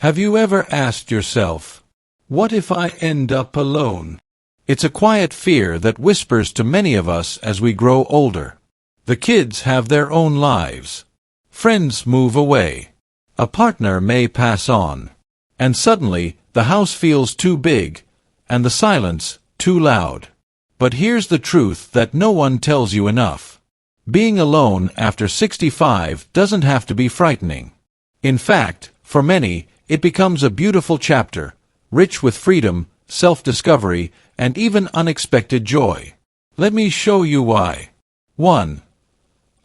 Have you ever asked yourself, what if I end up alone? It's a quiet fear that whispers to many of us as we grow older. The kids have their own lives. Friends move away. A partner may pass on. And suddenly, the house feels too big, and the silence too loud. But here's the truth that no one tells you enough. Being alone after 65 doesn't have to be frightening. In fact, for many, it becomes a beautiful chapter, rich with freedom, self-discovery, and even unexpected joy. Let me show you why. 1.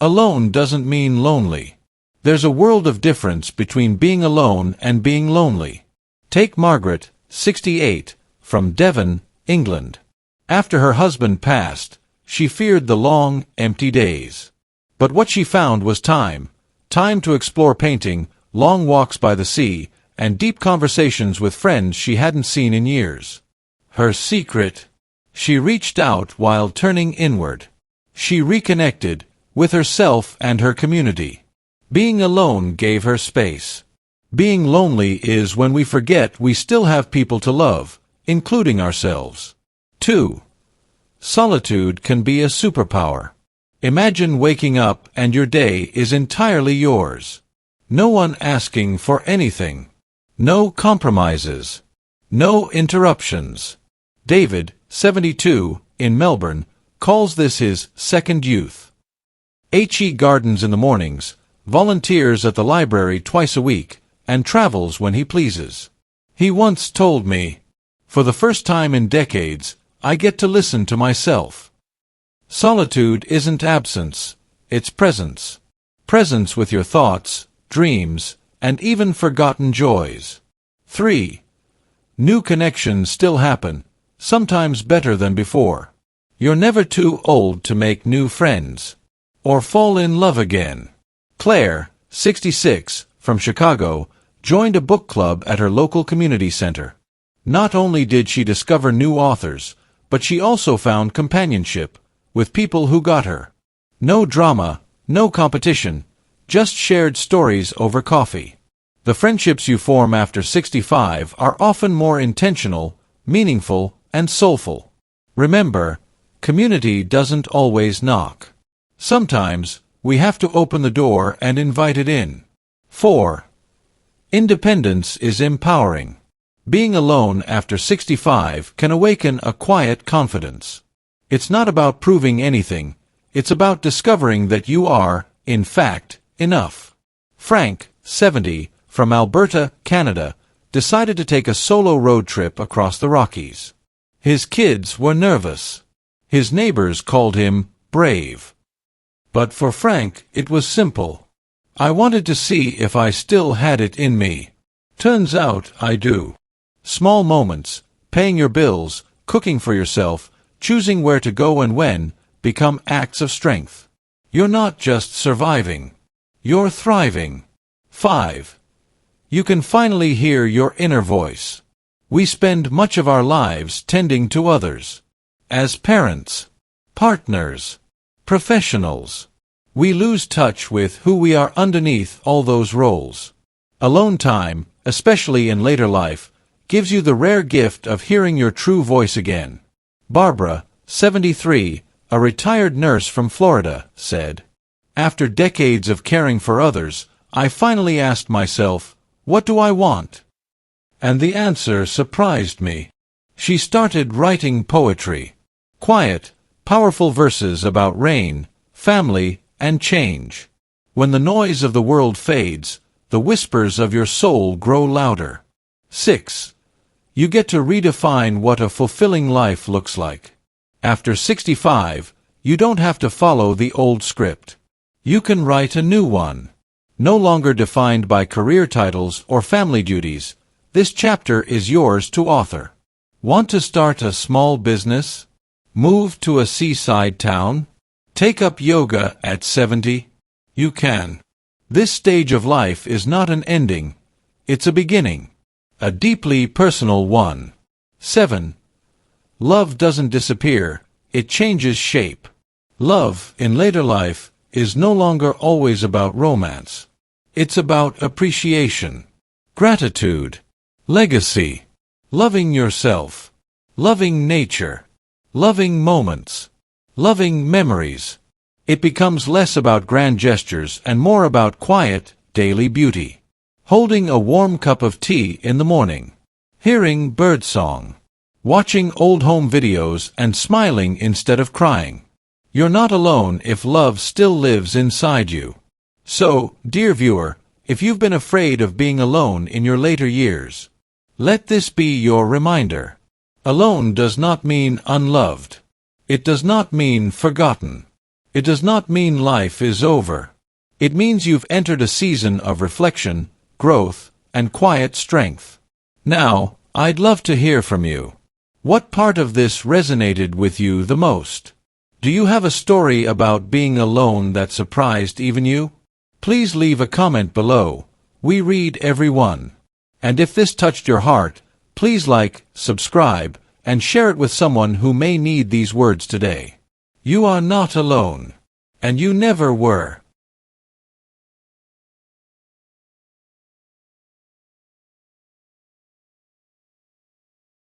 Alone doesn't mean lonely. There's a world of difference between being alone and being lonely. Take Margaret, 68, from Devon, England. After her husband passed, she feared the long, empty days. But what she found was time to explore painting, long walks by the sea, and deep conversations with friends she hadn't seen in years. Her secret? She reached out while turning inward. She reconnected with herself and her community. Being alone gave her space. Being lonely is when we forget we still have people to love, including ourselves. 2. Solitude can be a superpower. Imagine waking up and your day is entirely yours. No one asking for anything. No compromises. No interruptions. David, 72, in Melbourne, calls this his second youth. He gardens in the mornings, volunteers at the library twice a week, and travels when he pleases. He once told me, "For the first time in decades, I get to listen to myself." Solitude isn't absence, it's presence. Presence with your thoughts, dreams, and even forgotten joys. 3. New connections still happen, sometimes better than before. You're never too old to make new friends. Or fall in love again. Claire, 66, from Chicago, joined a book club at her local community center. Not only did she discover new authors, but she also found companionship with people who got her. No drama, no competition, just shared stories over coffee. The friendships you form after 65 are often more intentional, meaningful, and soulful. Remember, community doesn't always knock. Sometimes, we have to open the door and invite it in. 4. Independence is empowering. Being alone after 65 can awaken a quiet confidence. It's not about proving anything, it's about discovering that you are, in fact, enough. Frank, 70, from Alberta, Canada, decided to take a solo road trip across the Rockies. His kids were nervous. His neighbors called him brave. But for Frank, it was simple. I wanted to see if I still had it in me. Turns out I do. Small moments, paying your bills, cooking for yourself, choosing where to go and when, become acts of strength. You're not just surviving. You're thriving. 5. You can finally hear your inner voice. We spend much of our lives tending to others. As parents, partners, professionals. We lose touch with who we are underneath all those roles. Alone time, especially in later life, gives you the rare gift of hearing your true voice again. Barbara, 73, a retired nurse from Florida, said, "After decades of caring for others, I finally asked myself, what do I want?" And the answer surprised me. She started writing poetry. Quiet, powerful verses about rain, family, and change. When the noise of the world fades, the whispers of your soul grow louder. 6. You get to redefine what a fulfilling life looks like. After 65, you don't have to follow the old script. You can write a new one. No longer defined by career titles or family duties, this chapter is yours to author. Want to start a small business? Move to a seaside town? Take up yoga at 70? You can. This stage of life is not an ending, it's a beginning. A deeply personal one. 7. Love doesn't disappear, it changes shape. Love, in later life, is no longer always about romance. It's about appreciation. gratitude, legacy, loving yourself, loving nature, loving moments, loving memories. It becomes less about grand gestures and more about quiet, daily beauty. Holding a warm cup of tea in the morning, hearing birdsong, watching old home videos and smiling instead of crying. You're not alone if love still lives inside you. So, dear viewer, if you've been afraid of being alone in your later years, let this be your reminder. Alone does not mean unloved. It does not mean forgotten. It does not mean life is over. It means you've entered a season of reflection, growth, and quiet strength. Now, I'd love to hear from you. What part of this resonated with you the most? Do you have a story about being alone that surprised even you? Please leave a comment below. We read every one. And if this touched your heart, please like, subscribe, and share it with someone who may need these words today. You are not alone. And you never were.